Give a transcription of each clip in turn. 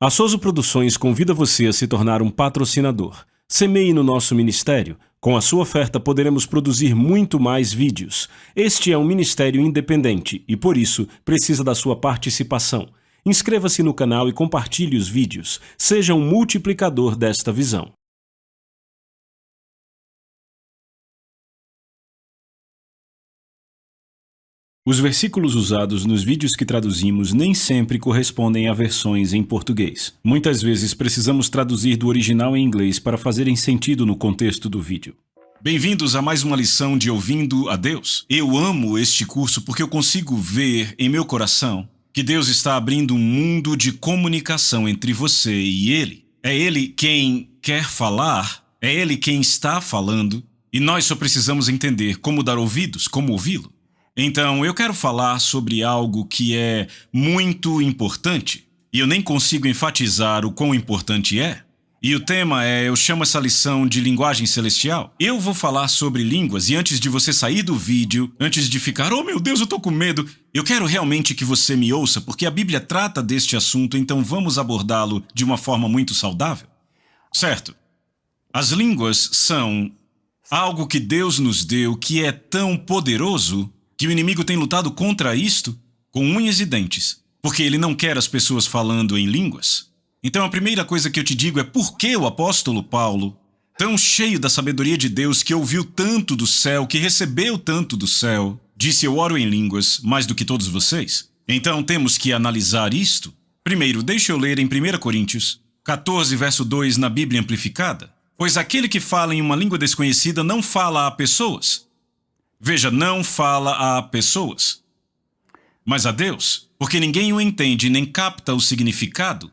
A Souza Produções convida você a se tornar um patrocinador. Semeie no nosso ministério. Com a sua oferta poderemos produzir muito mais vídeos. Este é um ministério independente e, por isso, precisa da sua participação. Inscreva-se no canal e compartilhe os vídeos. Seja um multiplicador desta visão. Os versículos usados nos vídeos que traduzimos nem sempre correspondem a versões em português. Muitas vezes precisamos traduzir do original em inglês para fazerem sentido no contexto do vídeo. Bem-vindos a mais uma lição de Ouvindo a Deus. Eu amo este curso porque eu consigo ver em meu coração que Deus está abrindo um mundo de comunicação entre você e Ele. É Ele quem quer falar, é Ele quem está falando, e nós só precisamos entender como dar ouvidos, como ouvi-lo. Então, eu quero falar sobre algo que é muito importante, e eu nem consigo enfatizar o quão importante é. E o tema eu chamo essa lição de linguagem celestial. Eu vou falar sobre línguas, e antes de você sair do vídeo, antes de ficar, oh meu Deus, eu tô com medo, eu quero realmente que você me ouça, porque a Bíblia trata deste assunto, então vamos abordá-lo de uma forma muito saudável. Certo? As línguas são algo que Deus nos deu que é tão poderoso que o inimigo tem lutado contra isto com unhas e dentes, porque ele não quer as pessoas falando em línguas. Então a primeira coisa que eu te digo é por que o apóstolo Paulo, tão cheio da sabedoria de Deus, que ouviu tanto do céu, que recebeu tanto do céu, disse: eu oro em línguas mais do que todos vocês? Então temos que analisar isto. Primeiro, deixa eu ler em 1 Coríntios 14, verso 2 na Bíblia Amplificada. Pois aquele que fala em uma língua desconhecida não fala a pessoas. Veja, não fala a pessoas, mas a Deus, porque ninguém o entende nem capta o significado.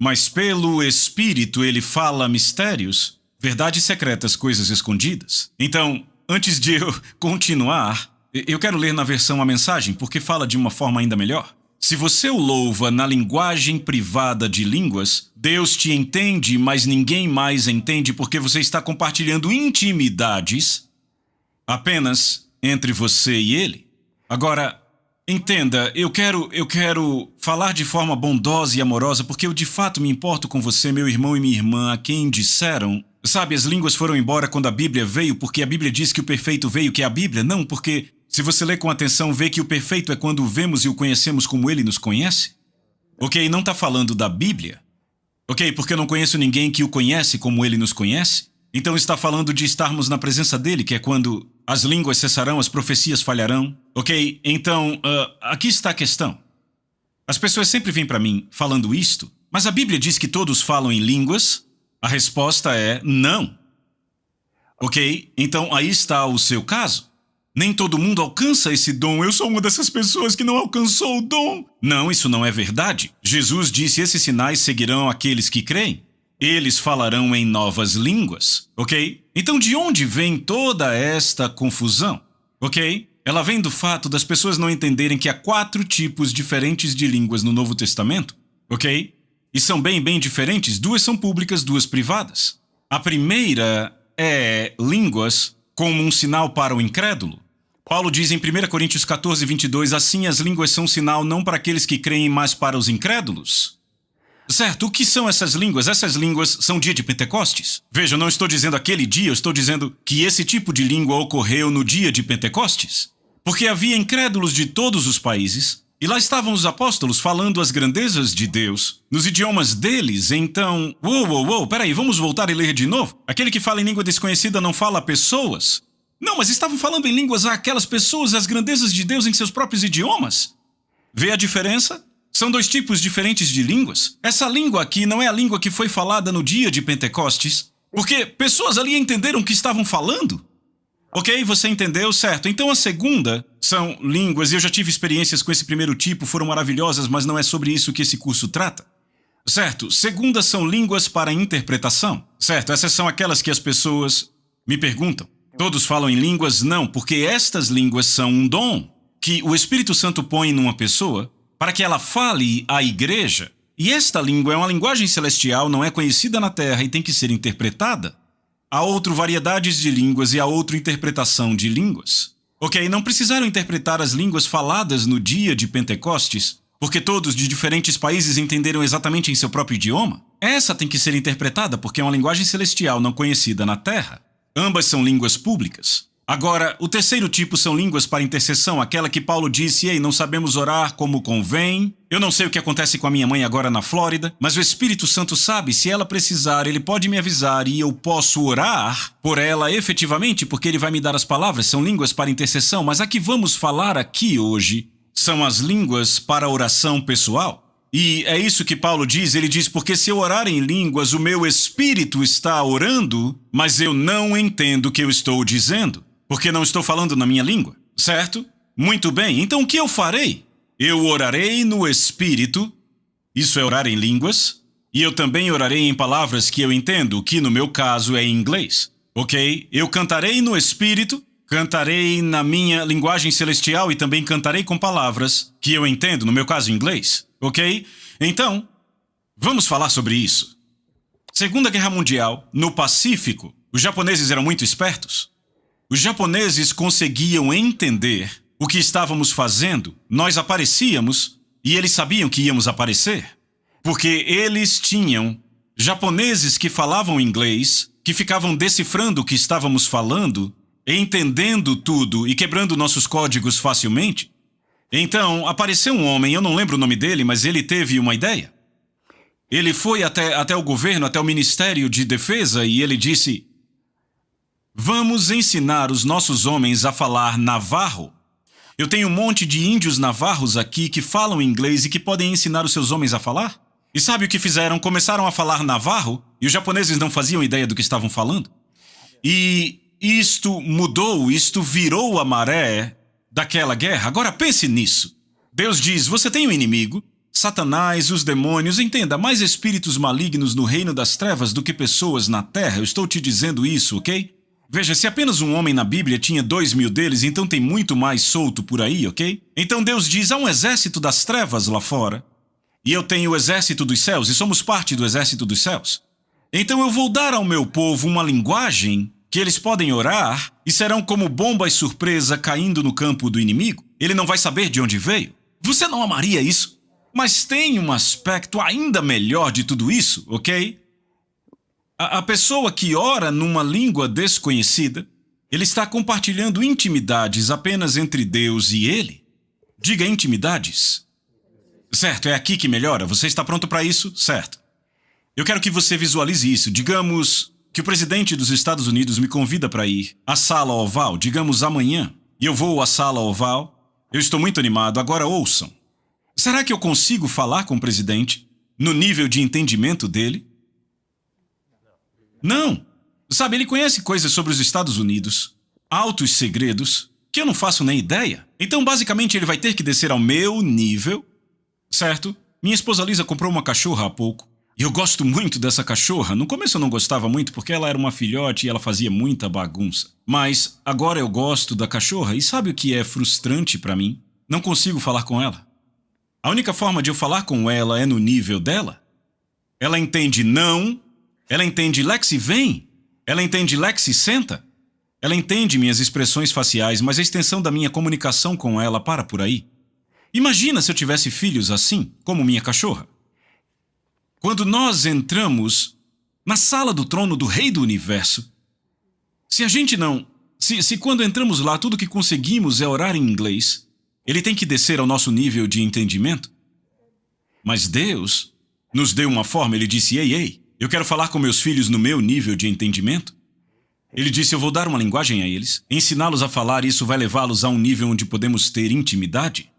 Mas pelo Espírito ele fala mistérios, verdades secretas, coisas escondidas. Então, antes de eu continuar, eu quero ler na versão a mensagem, porque fala de uma forma ainda melhor. Se você o louva na linguagem privada de línguas, Deus te entende, mas ninguém mais entende, porque você está compartilhando intimidades apenas entre você e ele. Agora, entenda, eu quero falar de forma bondosa e amorosa, porque eu de fato me importo com você, meu irmão e minha irmã, a quem disseram, sabe, as línguas foram embora quando a Bíblia veio, porque a Bíblia diz que o perfeito veio, que é a Bíblia. Não, porque se você ler com atenção, vê que o perfeito é quando o vemos e o conhecemos como ele nos conhece. Ok, não está falando da Bíblia. Ok, porque eu não conheço ninguém que o conhece como ele nos conhece. Então está falando de estarmos na presença dele, que é quando as línguas cessarão, as profecias falharão. Ok? Então, aqui está a questão. As pessoas sempre vêm para mim falando isto, mas a Bíblia diz que todos falam em línguas? A resposta é não. Ok? Então aí está o seu caso. Nem todo mundo alcança esse dom. Eu sou uma dessas pessoas que não alcançou o dom. Não, isso não é verdade. Jesus disse: esses sinais seguirão aqueles que creem. Eles falarão em novas línguas, ok? Então de onde vem toda esta confusão, ok? Ela vem do fato das pessoas não entenderem que há 4 tipos diferentes de línguas no Novo Testamento, ok? E são bem diferentes, 2 são públicas, 2 privadas. A primeira é línguas como um sinal para o incrédulo. Paulo diz em 1 Coríntios 14, 22, assim as línguas são um sinal não para aqueles que creem, mas para os incrédulos. Certo, o que são essas línguas? Essas línguas são dia de Pentecostes. Veja, eu não estou dizendo aquele dia, eu estou dizendo que esse tipo de língua ocorreu no dia de Pentecostes. Porque havia incrédulos de todos os países, e lá estavam os apóstolos falando as grandezas de Deus, nos idiomas deles. Então, peraí, vamos voltar e ler de novo? Aquele que fala em língua desconhecida não fala a pessoas? Não, mas estavam falando em línguas àquelas pessoas, as grandezas de Deus em seus próprios idiomas. Vê a diferença? São 2 tipos diferentes de línguas. Essa língua aqui não é a língua que foi falada no dia de Pentecostes, porque pessoas ali entenderam o que estavam falando. Ok, você entendeu? Certo. Então a segunda são línguas, e eu já tive experiências com esse primeiro tipo, foram maravilhosas, mas não é sobre isso que esse curso trata. Certo. Segunda são línguas para interpretação. Certo, essas são aquelas que as pessoas me perguntam. Todos falam em línguas? Não, porque estas línguas são um dom que o Espírito Santo põe numa pessoa para que ela fale à igreja. E esta língua é uma linguagem celestial, não é conhecida na terra e tem que ser interpretada. Há outra variedades de línguas e há outra interpretação de línguas. Ok, não precisaram interpretar as línguas faladas no dia de Pentecostes, porque todos de diferentes países entenderam exatamente em seu próprio idioma? Essa tem que ser interpretada porque é uma linguagem celestial não conhecida na Terra. Ambas são línguas públicas. Agora, o terceiro tipo são línguas para intercessão, aquela que Paulo disse: ei, não sabemos orar como convém. Eu não sei o que acontece com a minha mãe agora na Flórida, mas o Espírito Santo sabe, se ela precisar, ele pode me avisar e eu posso orar por ela efetivamente, porque ele vai me dar as palavras. São línguas para intercessão, mas a que vamos falar aqui hoje são as línguas para oração pessoal. E é isso que Paulo diz, ele diz: porque se eu orar em línguas, o meu espírito está orando, mas eu não entendo o que eu estou dizendo, porque não estou falando na minha língua, certo? Muito bem, então o que eu farei? Eu orarei no espírito, isso é orar em línguas, e eu também orarei em palavras que eu entendo, que no meu caso é em inglês, ok? Eu cantarei no espírito, cantarei na minha linguagem celestial e também cantarei com palavras que eu entendo, no meu caso em inglês, ok? Então, vamos falar sobre isso. Segunda Guerra Mundial, no Pacífico, os japoneses eram muito espertos. Os japoneses conseguiam entender o que estávamos fazendo, nós aparecíamos e eles sabiam que íamos aparecer. Porque eles tinham japoneses que falavam inglês, que ficavam decifrando o que estávamos falando, entendendo tudo e quebrando nossos códigos facilmente. Então, apareceu um homem, eu não lembro o nome dele, mas ele teve uma ideia. Ele foi até o governo, até o Ministério de Defesa e ele disse: vamos ensinar os nossos homens a falar navarro. Eu tenho um monte de índios navarros aqui que falam inglês e que podem ensinar os seus homens a falar. E sabe o que fizeram? Começaram a falar navarro e os japoneses não faziam ideia do que estavam falando. E isto mudou, isto virou a maré daquela guerra. Agora pense nisso. Deus diz: você tem um inimigo, Satanás, os demônios, entenda, mais espíritos malignos no reino das trevas do que pessoas na terra. Eu estou te dizendo isso, ok? Veja, se apenas um homem na Bíblia tinha 2.000 deles, então tem muito mais solto por aí, ok? Então Deus diz: há um exército das trevas lá fora, e eu tenho o exército dos céus, e somos parte do exército dos céus. Então eu vou dar ao meu povo uma linguagem que eles podem orar, e serão como bombas surpresa caindo no campo do inimigo. Ele não vai saber de onde veio. Você não amaria isso? Mas tem um aspecto ainda melhor de tudo isso, ok? A pessoa que ora numa língua desconhecida, ele está compartilhando intimidades apenas entre Deus e ele. Diga intimidades. Certo, é aqui que melhora. Você está pronto para isso? Certo. Eu quero que você visualize isso. Digamos que o presidente dos Estados Unidos me convida para ir à Sala Oval, digamos amanhã, e eu vou à Sala Oval. Eu estou muito animado. Agora ouçam. Será que eu consigo falar com o presidente no nível de entendimento dele? Não. Sabe, ele conhece coisas sobre os Estados Unidos, altos segredos, que eu não faço nem ideia. Então, basicamente, ele vai ter que descer ao meu nível, certo? Minha esposa Lisa comprou uma cachorra há pouco. E eu gosto muito dessa cachorra. No começo eu não gostava muito porque ela era uma filhote e ela fazia muita bagunça. Mas agora eu gosto da cachorra e sabe o que é frustrante para mim? Não consigo falar com ela. A única forma de eu falar com ela é no nível dela. Ela entende não. Ela entende Lexi vem, ela entende Lexi senta, ela entende minhas expressões faciais, mas a extensão da minha comunicação com ela para por aí. Imagina se eu tivesse filhos assim, como minha cachorra. Quando nós entramos na sala do trono do Rei do Universo, se a gente não... Se quando entramos lá tudo que conseguimos é orar em inglês, ele tem que descer ao nosso nível de entendimento. Mas Deus nos deu uma forma, ele disse: ei, eu quero falar com meus filhos no meu nível de entendimento. Ele disse: eu vou dar uma linguagem a eles, ensiná-los a falar e isso vai levá-los a um nível onde podemos ter intimidade.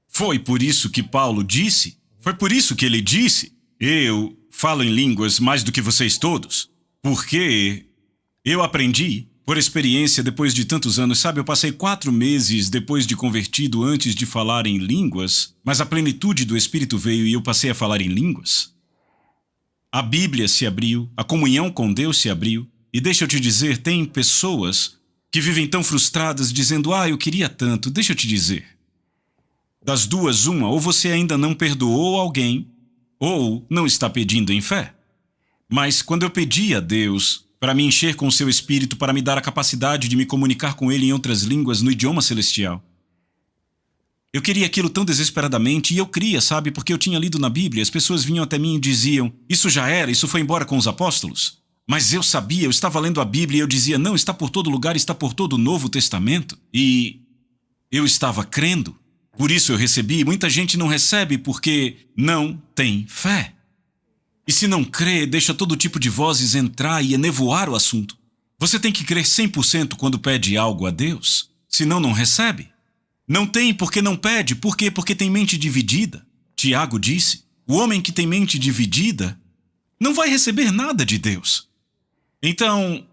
Foi por isso que Paulo disse, foi por isso que ele disse: eu falo em línguas mais do que vocês todos, porque eu aprendi por experiência depois de tantos anos. Sabe, eu passei 4 meses depois de convertido antes de falar em línguas, mas a plenitude do Espírito veio e eu passei a falar em línguas. A Bíblia se abriu, a comunhão com Deus se abriu, e deixa eu te dizer, tem pessoas que vivem tão frustradas dizendo: eu queria tanto. Deixa eu te dizer, das duas uma, ou você ainda não perdoou alguém, ou não está pedindo em fé. Mas quando eu pedi a Deus para me encher com o seu Espírito, para me dar a capacidade de me comunicar com Ele em outras línguas no idioma celestial, Eu queria aquilo tão desesperadamente, e eu cria, sabe, porque eu tinha lido na Bíblia, as pessoas vinham até mim e diziam, isso já era, isso foi embora com os apóstolos. Mas eu sabia, eu estava lendo a Bíblia e eu dizia, não, está por todo lugar, está por todo o Novo Testamento. E eu estava crendo, por isso eu recebi. Muita gente não recebe porque não tem fé. E se não crê, deixa todo tipo de vozes entrar e enevoar o assunto. Você tem que crer 100% quando pede algo a Deus, senão não recebe. Não tem porque não pede. Por quê? Porque tem mente dividida. Tiago disse, o homem que tem mente dividida não vai receber nada de Deus. Então,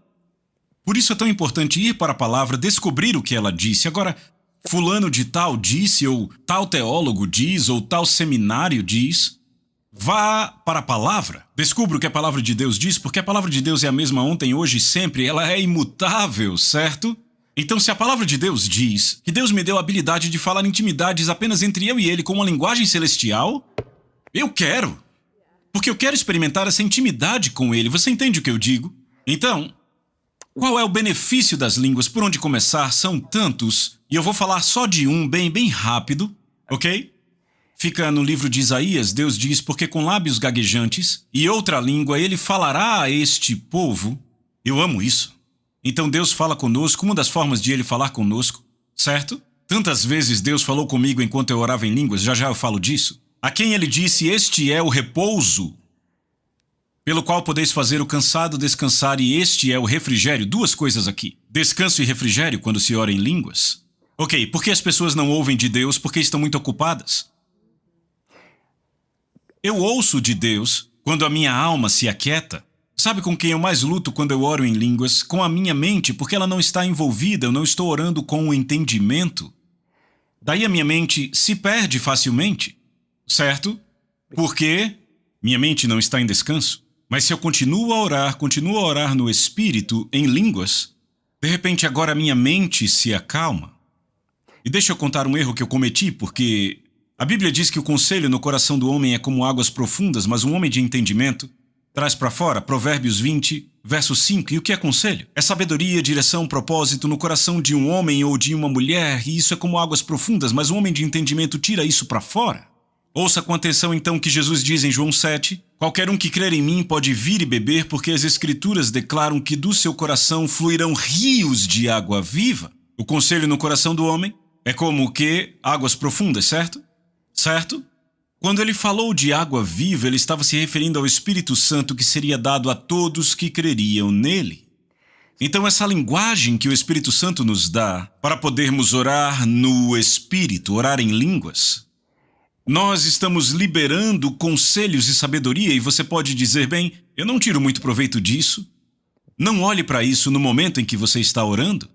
por isso é tão importante ir para a palavra, descobrir o que ela disse. Agora, fulano de tal disse, ou tal teólogo diz, ou tal seminário diz. Vá para a palavra, descubra o que a palavra de Deus diz, porque a palavra de Deus é a mesma ontem, hoje e sempre, ela é imutável, certo? Então, se a palavra de Deus diz que Deus me deu a habilidade de falar intimidades apenas entre eu e ele com uma linguagem celestial, eu quero. Porque eu quero experimentar essa intimidade com ele, você entende o que eu digo? Então, qual é o benefício das línguas? Por onde começar? São tantos, e eu vou falar só de um bem rápido, ok? Fica no livro de Isaías, Deus diz, porque com lábios gaguejantes e outra língua ele falará a este povo. Eu amo isso. Então Deus fala conosco, uma das formas de ele falar conosco, certo? Tantas vezes Deus falou comigo enquanto eu orava em línguas, já eu falo disso. A quem ele disse, este é o repouso, pelo qual podeis fazer o cansado descansar, e este é o refrigério. Duas coisas aqui. Descanso e refrigério quando se ora em línguas. Ok, por que as pessoas não ouvem de Deus? Porque estão muito ocupadas. Eu ouço de Deus quando a minha alma se aquieta. Sabe com quem eu mais luto quando eu oro em línguas? Com a minha mente, porque ela não está envolvida, eu não estou orando com o entendimento. Daí a minha mente se perde facilmente, certo? Porque minha mente não está em descanso. Mas se eu continuo a orar no Espírito, em línguas, de repente agora a minha mente se acalma. E deixa eu contar um erro que eu cometi, porque a Bíblia diz que o conselho no coração do homem é como águas profundas, mas um homem de entendimento traz para fora. Provérbios 20, verso 5. E o que é conselho? É sabedoria, direção, propósito no coração de um homem ou de uma mulher, e isso é como águas profundas, mas um homem de entendimento tira isso para fora. Ouça com atenção então o que Jesus diz em João 7. Qualquer um que crer em mim pode vir e beber, porque as Escrituras declaram que do seu coração fluirão rios de água viva. O conselho no coração do homem é como o quê? Águas profundas, certo? Certo? Quando ele falou de água viva, ele estava se referindo ao Espírito Santo que seria dado a todos que creriam nele. Então essa linguagem que o Espírito Santo nos dá para podermos orar no Espírito, orar em línguas, nós estamos liberando conselhos e sabedoria, e você pode dizer, bem, eu não tiro muito proveito disso. Não olhe para isso no momento em que você está orando.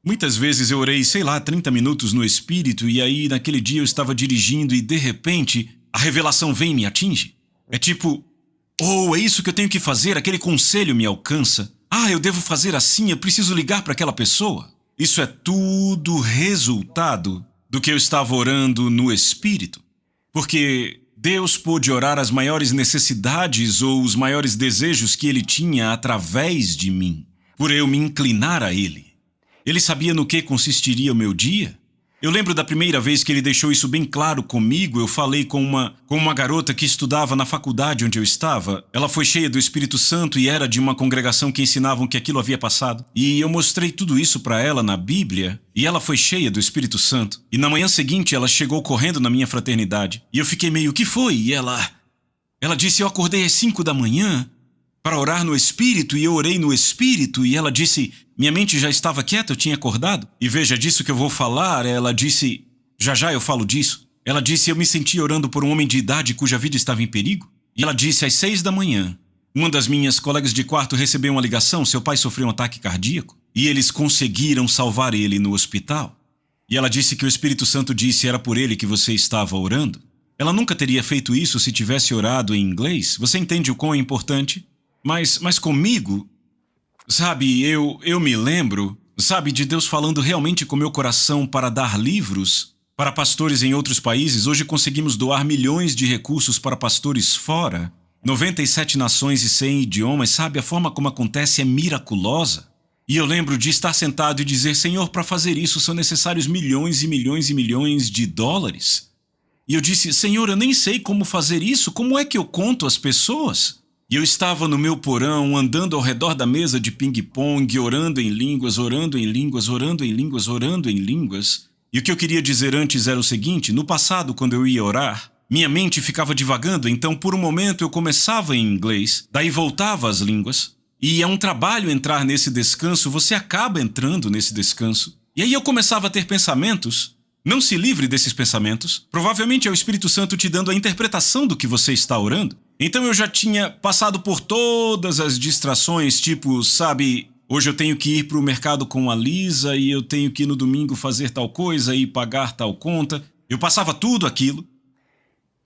Muitas vezes eu orei, 30 minutos no Espírito, e aí naquele dia eu estava dirigindo e de repente a revelação vem e me atinge. É tipo, é isso que eu tenho que fazer, aquele conselho me alcança. Eu devo fazer assim, eu preciso ligar para aquela pessoa. Isso é tudo resultado do que eu estava orando no Espírito. Porque Deus pôde orar as maiores necessidades ou os maiores desejos que Ele tinha através de mim, por eu me inclinar a Ele. Ele sabia no que consistiria o meu dia. Eu lembro da primeira vez que Ele deixou isso bem claro comigo. Eu falei com uma garota que estudava na faculdade onde eu estava. Ela foi cheia do Espírito Santo e era de uma congregação que ensinavam que aquilo havia passado. E eu mostrei tudo isso para ela na Bíblia, e ela foi cheia do Espírito Santo. E na manhã seguinte ela chegou correndo na minha fraternidade. E eu fiquei meio, o que foi? E ela disse, eu acordei às 5 da manhã para orar no Espírito, e eu orei no Espírito, e ela disse, minha mente já estava quieta, eu tinha acordado. E veja, disso que eu vou falar, ela disse, já eu falo disso. Ela disse, eu me senti orando por um homem de idade cuja vida estava em perigo. E ela disse, às 6 da manhã, uma das minhas colegas de quarto recebeu uma ligação, seu pai sofreu um ataque cardíaco, e eles conseguiram salvar ele no hospital. E ela disse que o Espírito Santo disse, era por ele que você estava orando. Ela nunca teria feito isso se tivesse orado em inglês. Você entende o quão é importante? Mas comigo, sabe, eu me lembro, sabe, de Deus falando realmente com meu coração para dar livros para pastores em outros países. Hoje conseguimos doar milhões de recursos para pastores fora, 97 nações e 100 idiomas, sabe, a forma como acontece é miraculosa. E eu lembro de estar sentado e dizer, Senhor, para fazer isso são necessários milhões e milhões e milhões de dólares. E eu disse, Senhor, eu nem sei como fazer isso, como é que eu conto as pessoas? E eu estava no meu porão, andando ao redor da mesa de ping-pong, orando em línguas, orando em línguas, orando em línguas, orando em línguas. E o que eu queria dizer antes era o seguinte, no passado, quando eu ia orar, minha mente ficava divagando, então por um momento eu começava em inglês, daí voltava às línguas. E é um trabalho entrar nesse descanso, você acaba entrando nesse descanso. E aí eu começava a ter pensamentos. Não se livre desses pensamentos. Provavelmente é o Espírito Santo te dando a interpretação do que você está orando. Então eu já tinha passado por todas as distrações, tipo, sabe, hoje eu tenho que ir para o mercado com a Lisa e eu tenho que ir no domingo fazer tal coisa e pagar tal conta. Eu passava tudo aquilo.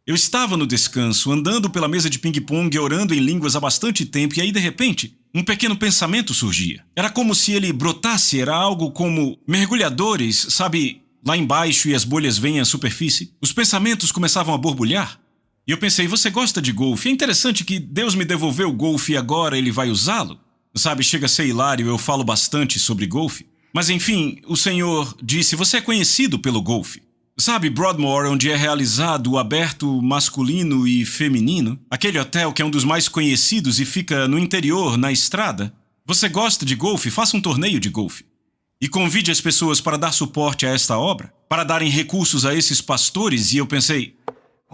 Eu estava no descanso, andando pela mesa de ping-pong, orando em línguas há bastante tempo, e aí, de repente, um pequeno pensamento surgia. Era como se ele brotasse, era algo como mergulhadores, sabe, lá embaixo e as bolhas vêm à superfície. Os pensamentos começavam a borbulhar. E eu pensei, você gosta de golfe? É interessante que Deus me devolveu o golfe e agora ele vai usá-lo. Sabe, chega a ser hilário, eu falo bastante sobre golfe. Mas enfim, o Senhor disse, você é conhecido pelo golfe. Sabe, Broadmoor, onde é realizado o aberto masculino e feminino? Aquele hotel que é um dos mais conhecidos e fica no interior, na estrada? Você gosta de golfe? Faça um torneio de golfe. E convide as pessoas para dar suporte a esta obra, para darem recursos a esses pastores, e eu pensei,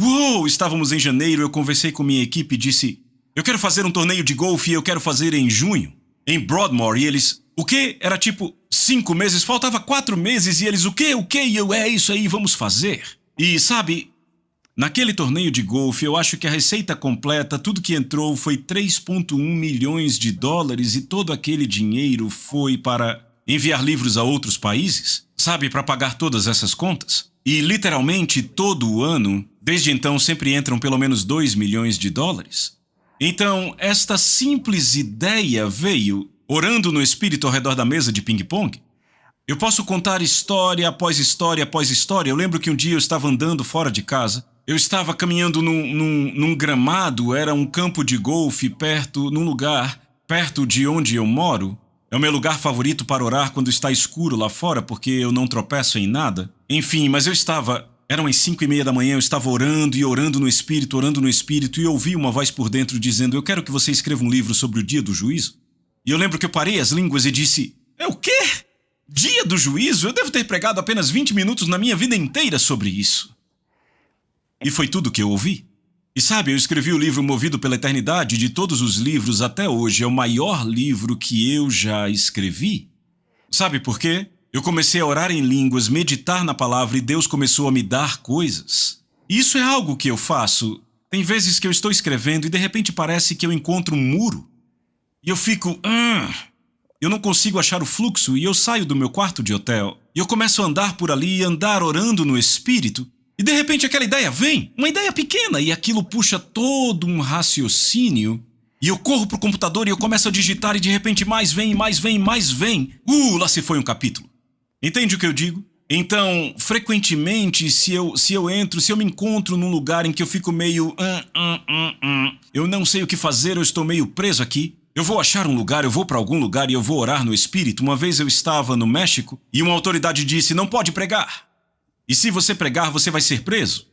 uou, estávamos em janeiro, eu conversei com minha equipe e disse, eu quero fazer um torneio de golfe e eu quero fazer em junho, em Broadmoor, e eles, o quê? Era tipo 5 meses, faltava 4 meses, e eles, o quê? E eu, é isso aí, vamos fazer. E sabe, naquele torneio de golfe, eu acho que a receita completa, tudo que entrou foi 3,1 milhões de dólares, e todo aquele dinheiro foi para enviar livros a outros países, sabe, para pagar todas essas contas. E literalmente todo o ano, desde então sempre entram pelo menos 2 milhões de dólares. Então, esta simples ideia veio orando no espírito ao redor da mesa de ping-pong. Eu posso contar história após história após história. Eu lembro que um dia eu estava andando fora de casa. Eu estava caminhando num gramado, era um campo de golfe num lugar perto de onde eu moro. É o meu lugar favorito para orar quando está escuro lá fora, porque eu não tropeço em nada. Enfim, mas eram as 5:30 da manhã, eu estava orando e orando no Espírito, e ouvi uma voz por dentro dizendo, eu quero que você escreva um livro sobre o dia do juízo. E eu lembro que eu parei as línguas e disse, é o quê? Dia do juízo? Eu devo ter pregado apenas 20 minutos na minha vida inteira sobre isso. E foi tudo que eu ouvi. E sabe, eu escrevi o livro Movido pela Eternidade, de todos os livros até hoje, é o maior livro que eu já escrevi. Sabe por quê? Eu comecei a orar em línguas, meditar na palavra e Deus começou a me dar coisas. E isso é algo que eu faço. Tem vezes que eu estou escrevendo e de repente parece que eu encontro um muro. E eu fico, eu não consigo achar o fluxo e eu saio do meu quarto de hotel. E eu começo a andar por ali, andar orando no Espírito. E de repente aquela ideia vem, uma ideia pequena, e aquilo puxa todo um raciocínio. E eu corro pro computador e eu começo a digitar e de repente mais vem, mais vem, mais vem. Lá se foi um capítulo. Entende o que eu digo? Então, frequentemente, se eu me encontro num lugar em que eu fico meio... eu não sei o que fazer, eu estou meio preso aqui. Eu vou achar um lugar, eu vou para algum lugar e eu vou orar no Espírito. Uma vez eu estava no México e uma autoridade disse, não pode pregar. E se você pregar, você vai ser preso.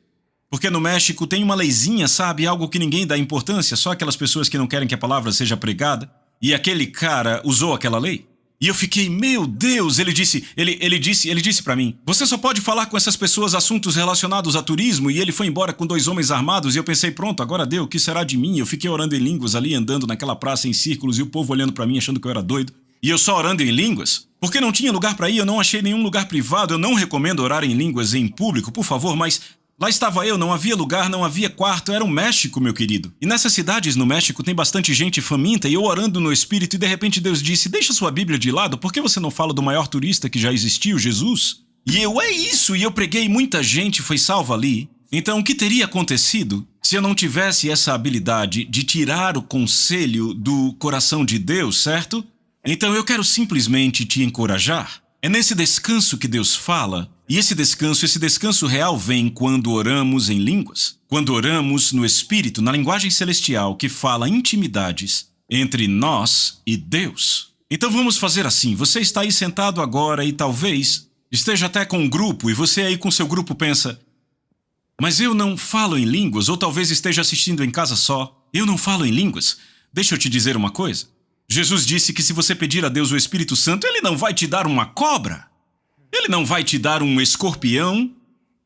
Porque no México tem uma leizinha, sabe? Algo que ninguém dá importância, só aquelas pessoas que não querem que a palavra seja pregada. E aquele cara usou aquela lei. E eu fiquei, meu Deus, ele disse para mim, você só pode falar com essas pessoas assuntos relacionados a turismo, e ele foi embora com 2 homens armados, e eu pensei, pronto, agora deu, o que será de mim? Eu fiquei orando em línguas ali, andando naquela praça em círculos, e o povo olhando para mim, achando que eu era doido. E eu só orando em línguas? Porque não tinha lugar para ir, eu não achei nenhum lugar privado, eu não recomendo orar em línguas em público, por favor, mas... lá estava eu, não havia lugar, não havia quarto, era o México, meu querido. E nessas cidades no México tem bastante gente faminta e eu orando no Espírito e de repente Deus disse, deixa sua Bíblia de lado, por que você não fala do maior turista que já existiu, Jesus? E eu, é isso, e eu preguei, muita gente foi salva ali. Então o que teria acontecido se eu não tivesse essa habilidade de tirar o conselho do coração de Deus, certo? Então eu quero simplesmente te encorajar. É nesse descanso que Deus fala, e esse descanso real vem quando oramos em línguas, quando oramos no Espírito, na linguagem celestial que fala intimidades entre nós e Deus. Então vamos fazer assim, você está aí sentado agora e talvez esteja até com um grupo e você aí com seu grupo pensa: mas eu não falo em línguas, ou talvez esteja assistindo em casa só. Eu não falo em línguas. Deixa eu te dizer uma coisa. Jesus disse que se você pedir a Deus o Espírito Santo, Ele não vai te dar uma cobra. Ele não vai te dar um escorpião.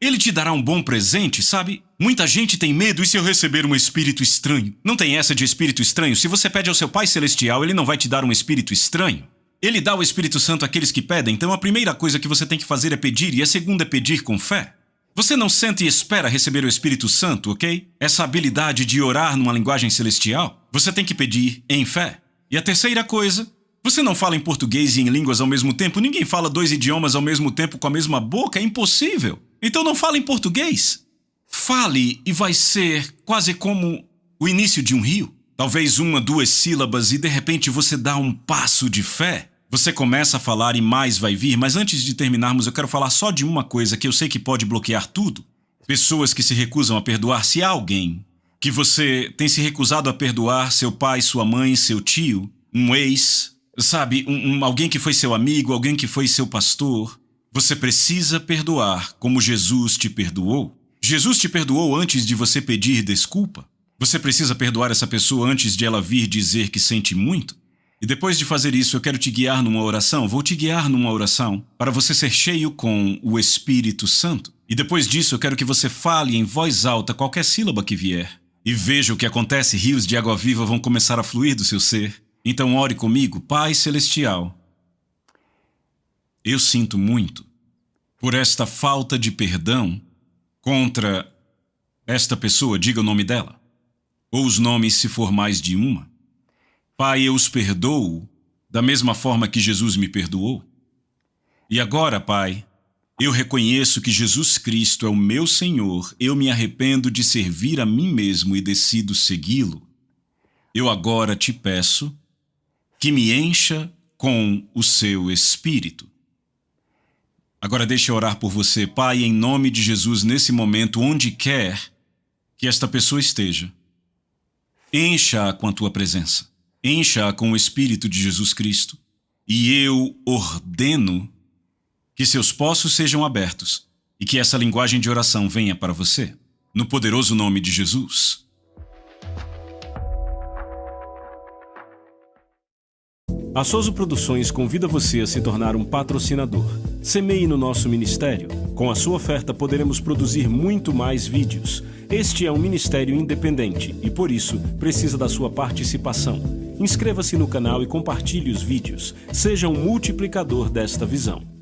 Ele te dará um bom presente, sabe? Muita gente tem medo, e se eu receber um espírito estranho? Não tem essa de espírito estranho. Se você pede ao seu Pai Celestial, Ele não vai te dar um espírito estranho. Ele dá o Espírito Santo àqueles que pedem, então a primeira coisa que você tem que fazer é pedir, e a segunda é pedir com fé. Você não senta e espera receber o Espírito Santo, ok? Essa habilidade de orar numa linguagem celestial, você tem que pedir em fé. E a terceira coisa, você não fala em português e em línguas ao mesmo tempo. Ninguém fala 2 idiomas ao mesmo tempo com a mesma boca, é impossível. Então não fale em português. Fale e vai ser quase como o início de um rio. Talvez 1, 2 sílabas e de repente você dá um passo de fé. Você começa a falar e mais vai vir, mas antes de terminarmos eu quero falar só de uma coisa que eu sei que pode bloquear tudo. Pessoas que se recusam a perdoar. Se há alguém que você tem se recusado a perdoar, seu pai, sua mãe, seu tio, um ex, sabe, alguém que foi seu amigo, alguém que foi seu pastor, você precisa perdoar como Jesus te perdoou. Jesus te perdoou antes de você pedir desculpa. Você precisa perdoar essa pessoa antes de ela vir dizer que sente muito. E depois de fazer isso, eu quero te guiar numa oração. Vou te guiar numa oração para você ser cheio com o Espírito Santo. E depois disso, eu quero que você fale em voz alta qualquer sílaba que vier. E veja o que acontece, rios de água viva vão começar a fluir do seu ser. Então ore comigo. Pai Celestial, eu sinto muito por esta falta de perdão contra esta pessoa, diga o nome dela, ou os nomes se for mais de uma. Pai, eu os perdoo da mesma forma que Jesus me perdoou. E agora, Pai, eu reconheço que Jesus Cristo é o meu Senhor, eu me arrependo de servir a mim mesmo e decido segui-lo. Eu agora te peço que me encha com o seu Espírito. Agora deixa eu orar por você, Pai, em nome de Jesus, nesse momento, onde quer que esta pessoa esteja. Encha-a com a tua presença, encha-a com o Espírito de Jesus Cristo, e eu ordeno que seus poços sejam abertos e que essa linguagem de oração venha para você, no poderoso nome de Jesus. A Soso Produções convida você a se tornar um patrocinador. Semeie no nosso ministério. Com a sua oferta poderemos produzir muito mais vídeos. Este é um ministério independente e, por isso, precisa da sua participação. Inscreva-se no canal e compartilhe os vídeos. Seja um multiplicador desta visão.